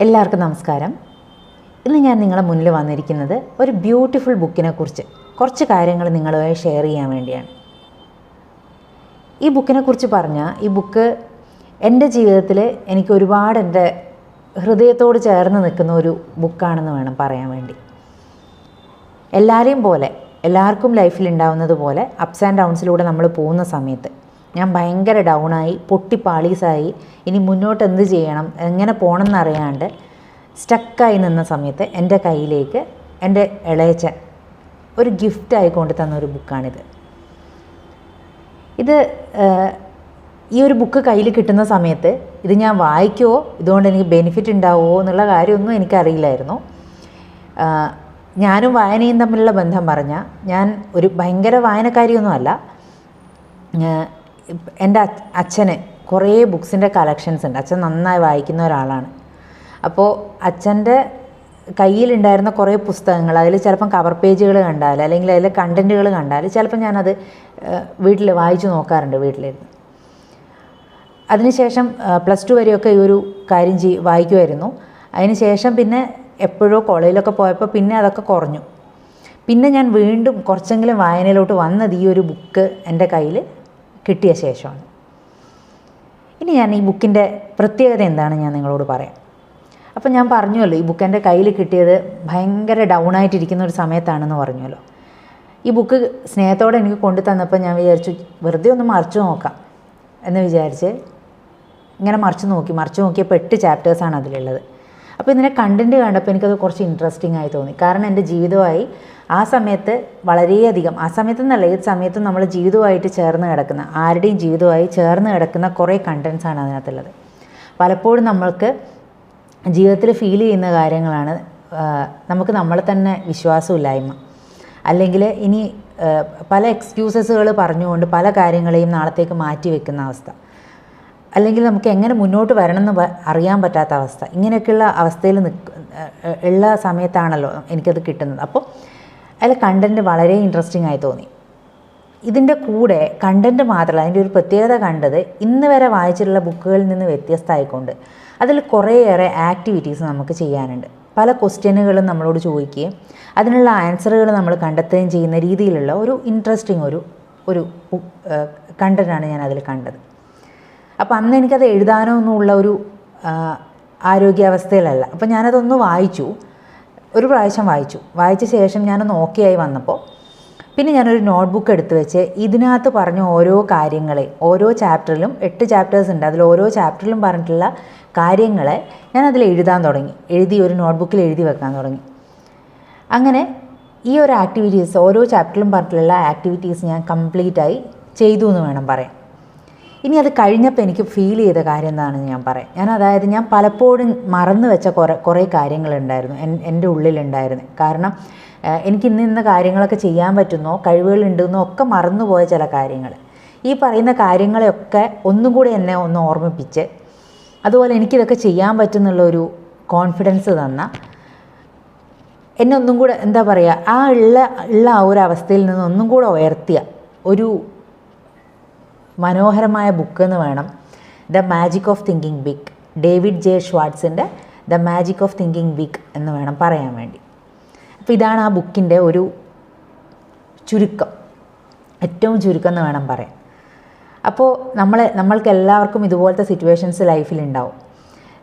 എല്ലാവർക്കും നമസ്കാരം. ഇന്ന് ഞാൻ നിങ്ങളുടെ മുന്നിൽ വന്നിരിക്കുന്നത് ഒരു ബ്യൂട്ടിഫുൾ ബുക്കിനെ കുറിച്ച് കുറച്ച് കാര്യങ്ങൾ നിങ്ങളുമായി ഷെയർ ചെയ്യാൻ വേണ്ടിയാണ്. ഈ ബുക്കിനെ കുറിച്ച് പറഞ്ഞാൽ ഈ ബുക്ക് എൻ്റെ ജീവിതത്തിൽ എനിക്ക് ഒരുപാട് എൻ്റെ ഹൃദയത്തോട് ചേർന്ന് നിൽക്കുന്ന ഒരു ബുക്കാണെന്ന് വേണം പറയാൻ വേണ്ടി. എല്ലാവരെയും പോലെ എല്ലാവർക്കും ലൈഫിൽ ഉണ്ടാവുന്നത് പോലെ അപ്സ് ആൻഡ് ഡൗൺസിലൂടെ നമ്മൾ പോകുന്ന സമയത്ത് ഞാൻ ഭയങ്കര ഡൗണായി പൊട്ടിപ്പാളീസായി ഇനി മുന്നോട്ട് എന്ത് ചെയ്യണം എങ്ങനെ പോകണം എന്നറിയാണ്ട് സ്റ്റക്കായി നിന്ന സമയത്ത് എൻ്റെ കയ്യിലേക്ക് എൻ്റെ ഇളയച്ചൻ ഒരു ഗിഫ്റ്റായി കൊണ്ട് തന്നൊരു ബുക്കാണിത്. ഈ ഒരു ബുക്ക് കയ്യിൽ കിട്ടുന്ന സമയത്ത് ഇത് ഞാൻ വായിക്കുമോ, ഇതുകൊണ്ട് എനിക്ക് ബെനിഫിറ്റ് ഉണ്ടാവുമോ എന്നുള്ള കാര്യമൊന്നും എനിക്കറിയില്ലായിരുന്നു. ഞാനും വായനയും തമ്മിലുള്ള ബന്ധം പറഞ്ഞാൽ ഞാൻ ഒരു ഭയങ്കര വായനക്കാരിയൊന്നുമല്ല. എൻ്റെ അച്ഛന് കുറേ ബുക്സിൻ്റെ കളക്ഷൻസ് ഉണ്ട്. അച്ഛൻ നന്നായി വായിക്കുന്ന ഒരാളാണ്. അപ്പോൾ അച്ഛൻ്റെ കയ്യിലുണ്ടായിരുന്ന കുറേ പുസ്തകങ്ങൾ അതിൽ ചിലപ്പം കവർ പേജുകൾ കണ്ടാൽ അല്ലെങ്കിൽ അതിലെ കണ്ടൻറ്റുകൾ കണ്ടാൽ ചിലപ്പം ഞാനത് വീട്ടിൽ വായിച്ചു നോക്കാറുണ്ട് വീട്ടിലിരുന്ന്. അതിനുശേഷം +2 വരെയൊക്കെ ഈ ഒരു കാര്യം വായിക്കുമായിരുന്നു. അതിനുശേഷം പിന്നെ എപ്പോഴോ കോളേജിലൊക്കെ പോയപ്പോൾ പിന്നെ അതൊക്കെ കുറഞ്ഞു. പിന്നെ ഞാൻ വീണ്ടും കുറച്ചെങ്കിലും വായനയിലോട്ട് വന്നത് ഈ ഒരു ബുക്ക് എൻ്റെ കയ്യിൽ കിട്ടിയ ശേഷമാണ്. ഇനി ഞാൻ ഈ ബുക്കിൻ്റെ പ്രത്യേകത എന്താണ് ഞാൻ നിങ്ങളോട് പറയാം. അപ്പം ഞാൻ പറഞ്ഞുവല്ലോ, ഈ ബുക്ക് എൻ്റെ കയ്യിൽ കിട്ടിയത് ഭയങ്കര ഡൗണായിട്ടിരിക്കുന്ന ഒരു സമയത്താണെന്ന് പറഞ്ഞല്ലോ. ഈ ബുക്ക് സ്നേഹത്തോടെ എനിക്ക് കൊണ്ടു തന്നപ്പോൾ ഞാൻ വിചാരിച്ചു വെറുതെ ഒന്ന് മറിച്ചു നോക്കാം എന്ന് വിചാരിച്ച് ഇങ്ങനെ മറിച്ച് നോക്കിയപ്പോൾ 8 ചാപ്റ്റേഴ്സാണ് അതിലുള്ളത്. അപ്പോൾ ഇതിൻ്റെ കണ്ടൻറ്റ് കണ്ടപ്പോൾ എനിക്കത് കുറച്ച് ഇൻട്രസ്റ്റിംഗ് ആയി തോന്നി. കാരണം എൻ്റെ ജീവിതമായി ആ സമയത്ത് വളരെയധികം, ആ സമയത്തെന്നല്ല ഏത് സമയത്തും നമ്മൾ ജീവിതമായിട്ട് ചേർന്ന് കിടക്കുന്ന, ആരുടെയും ജീവിതമായി ചേർന്ന് കിടക്കുന്ന കുറേ കണ്ടൻസാണ് അതിനകത്തുള്ളത്. പലപ്പോഴും നമ്മൾക്ക് ജീവിതത്തിൽ ഫീൽ ചെയ്യുന്ന കാര്യങ്ങളാണ് നമുക്ക് നമ്മളെ തന്നെ വിശ്വാസമില്ലായ്മ, അല്ലെങ്കിൽ ഇനി പല എക്സ്ക്യൂസസുകൾ പറഞ്ഞുകൊണ്ട് പല കാര്യങ്ങളെയും നാളത്തേക്ക് മാറ്റി വെക്കുന്ന അവസ്ഥ, അല്ലെങ്കിൽ നമുക്ക് എങ്ങനെ മുന്നോട്ട് വരണമെന്ന് അറിയാൻ പറ്റാത്ത അവസ്ഥ. ഇങ്ങനെയൊക്കെയുള്ള അവസ്ഥയിൽ ഉള്ള സമയത്താണല്ലോ എനിക്കത് കിട്ടുന്നത്. അപ്പോൾ അതിൽ കണ്ടൻറ്റ് വളരെ ഇൻട്രസ്റ്റിംഗ് ആയി തോന്നി. ഇതിൻ്റെ കൂടെ കണ്ടൻറ്റ് മാത്രമല്ല, അതിൻ്റെ ഒരു പ്രത്യേകത കണ്ടത് ഇന്ന് വരെ വായിച്ചിട്ടുള്ള ബുക്കുകളിൽ നിന്ന് വ്യത്യസ്തമായിക്കൊണ്ട് അതിൽ കുറേയേറെ ആക്ടിവിറ്റീസ് നമുക്ക് ചെയ്യാനുണ്ട്. പല ക്വസ്റ്റ്യനുകളും നമ്മളോട് ചോദിക്കുകയും അതിനുള്ള ആൻസറുകൾ നമ്മൾ കണ്ടെത്തുകയും ചെയ്യുന്ന രീതിയിലുള്ള ഒരു ഇൻട്രസ്റ്റിംഗ് ഒരു കണ്ടൻറ്റാണ് ഞാൻ അതിൽ കണ്ടത്. അപ്പോൾ അന്ന് എനിക്കത് എഴുതാനോ ഒന്നുമുള്ള ഒരു ആരോഗ്യാവസ്ഥയിലല്ല. അപ്പോൾ ഞാനതൊന്ന് വായിച്ചു, ഒരു പ്രാവശ്യം വായിച്ച ശേഷം ഞാനൊന്ന് ഓക്കെ ആയി വന്നപ്പോൾ പിന്നെ ഞാനൊരു നോട്ട്ബുക്ക് എടുത്ത് വെച്ച് ഇതിനകത്ത് പറഞ്ഞ ഓരോ കാര്യങ്ങളെ ഓരോ ചാപ്റ്ററിലും 8 ചാപ്റ്റേഴ്സ് ഉണ്ട്, അതിൽ ഓരോ ചാപ്റ്ററിലും പറഞ്ഞിട്ടുള്ള കാര്യങ്ങളെ ഞാനതിൽ എഴുതാൻ തുടങ്ങി. ഒരു നോട്ട്ബുക്കിൽ എഴുതി വെക്കാൻ തുടങ്ങി. അങ്ങനെ ഈ ഒരു ആക്ടിവിറ്റീസ് ഓരോ ചാപ്റ്ററിലും പറഞ്ഞിട്ടുള്ള ആക്ടിവിറ്റീസ് ഞാൻ കംപ്ലീറ്റായി ചെയ്തു എന്ന് വേണം പറയാൻ. ഇനി അത് കഴിഞ്ഞപ്പോൾ എനിക്ക് ഫീൽ ചെയ്ത കാര്യം എന്താണെന്ന് ഞാൻ പറയാം. അതായത് ഞാൻ പലപ്പോഴും മറന്നു വെച്ച കുറേ കാര്യങ്ങളുണ്ടായിരുന്നു എൻ്റെ ഉള്ളിലുണ്ടായിരുന്നു. കാരണം എനിക്ക് ഇന്ന കാര്യങ്ങളൊക്കെ ചെയ്യാൻ പറ്റുന്നോ കഴിവുകളുണ്ടെന്നോ ഒക്കെ മറന്നുപോയ ചില കാര്യങ്ങൾ, ഈ പറയുന്ന കാര്യങ്ങളെയൊക്കെ ഒന്നും കൂടി എന്നെ ഒന്ന് ഓർമ്മിപ്പിച്ച് അതുപോലെ എനിക്കിതൊക്കെ ചെയ്യാൻ പറ്റുന്നുള്ളൊരു കോൺഫിഡൻസ് തന്ന, എന്നെ ഒന്നും കൂടെ എന്താ പറയുക, ഉള്ള ആ ഒരു അവസ്ഥയിൽ നിന്ന് ഒന്നും കൂടെ ഉയർത്തിയ ഒരു മനോഹരമായ ബുക്ക് എന്ന് വേണം the magic of thinking big, David J ഷ്വാർട്സിൻ്റെ the magic of thinking big എന്ന് വേണം പറയാൻ വേണ്ടി. അപ്പോൾ ഇതാണ് ആ ബുക്കിൻ്റെ ഒരു ചുരുക്കം, ഏറ്റവും ചുരുക്കം എന്ന് വേണം പറയാൻ. അപ്പോൾ നമ്മൾക്ക് എല്ലാവർക്കും ഇതുപോലത്തെ സിറ്റുവേഷൻസ് ലൈഫിലുണ്ടാവും.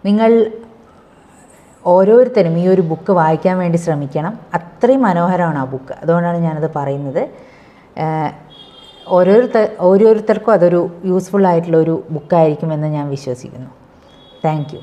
നിങ്ങൾ ഓരോരുത്തരും ഈ ഒരു ബുക്ക് വായിക്കാൻ വേണ്ടി ശ്രമിക്കണം. അത്രയും മനോഹരമാണ് ആ ബുക്ക്. അതുകൊണ്ടാണ് ഞാനത് പറയുന്നത്. ഓരോരുത്തർക്കും അതൊരു യൂസ്ഫുൾ ആയിട്ടുള്ളൊരു ബുക്കായിരിക്കുമെന്ന് ഞാൻ വിശ്വസിക്കുന്നു. Thank you.